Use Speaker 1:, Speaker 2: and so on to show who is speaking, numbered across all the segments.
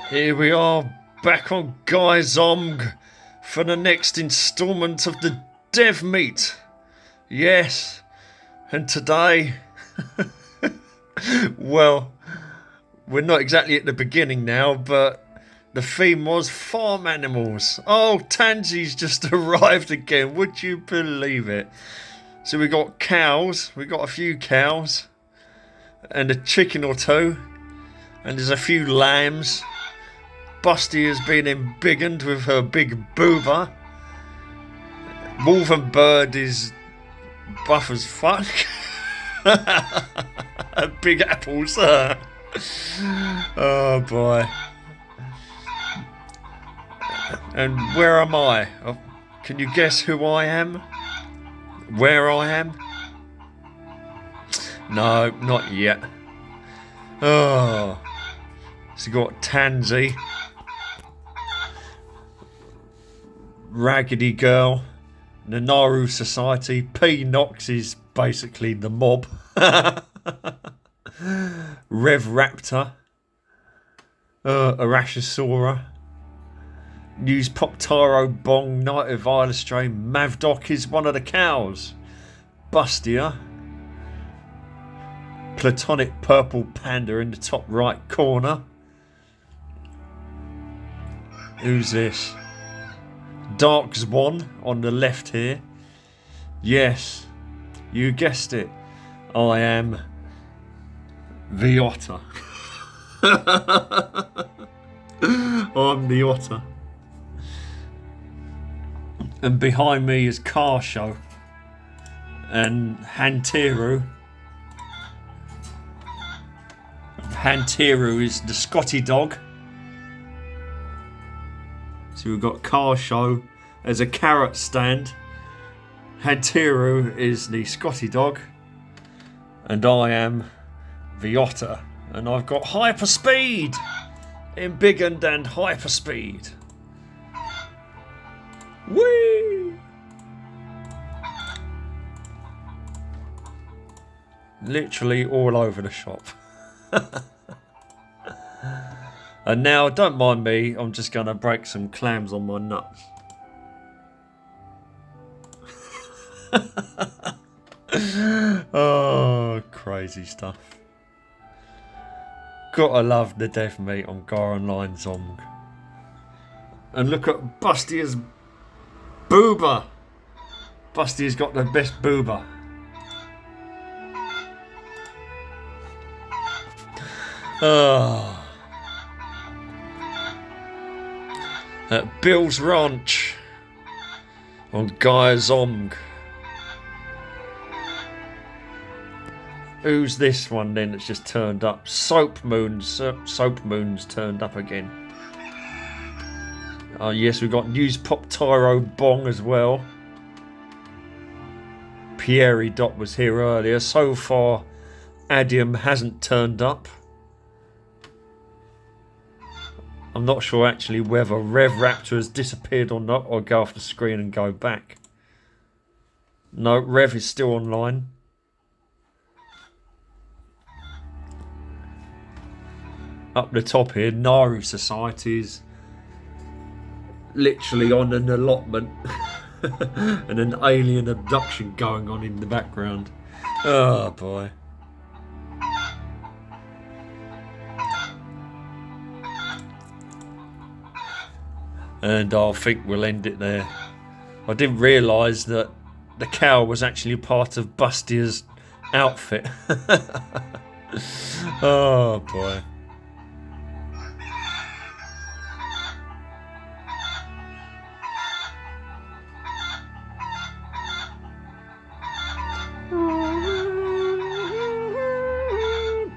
Speaker 1: Here we are, back on GaiaOnline for the next instalment of the Dev Meet. Yes, and today, well, we're not exactly at the beginning now, but the theme was farm animals. Oh, Tansy's just arrived again, would you believe it? So we got cows, we got a few cows, and a chicken or two, and there's a few lambs. Busty has been embiggened with her big boober. Wolf and Bird is buff as fuck. Big apples. Oh boy. And where am I? Oh, can you guess who I am? Where I am? No, not yet. Oh. So you got Tansy, Raggedy Girl, the Naru Society. P Knox is basically the mob. Rev Raptor, Arashasora, News Pop Tyro Bong, Night of Ilastrain, Mavdoc is one of the cows, Bustia, Platonic Purple Panda in the top right corner. Who's this? Dark Swan on the left here. Yes, you guessed it. I am the otter. I'm the otter. And behind me is Car Show and Hantiru. Hantiru is the Scotty dog. So we've got Car Show as a carrot stand. Hantiru is the Scotty dog. And I am the otter. And I've got hyper speed. Embiggened and hyper speed. Whee! Literally all over the shop. And now, don't mind me, I'm just going to break some clams on my nuts. Oh, crazy stuff. Gotta love the dev meat on GaiaOnline zOMG. And look at Busty's boober. Busty's got the best boober. Oh. At Bill's Ranch on GaiaOnline. Who's this one then that's just turned up? Soap Moon's turned up again. Oh yes, we've got News Pop Tyro Bong as well. Pierre Dot was here earlier. So far, Adium hasn't turned up. I'm not sure actually whether Rev Raptor has disappeared or not, or go off the screen and go back. No, Rev is still online. Up the top here, Naru Society is literally on an allotment. And an alien abduction going on in the background. Oh boy. And I think we'll end it there. I didn't realise that the cow was actually part of Bustia's outfit. Oh boy.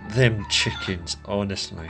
Speaker 1: Them chickens, honestly.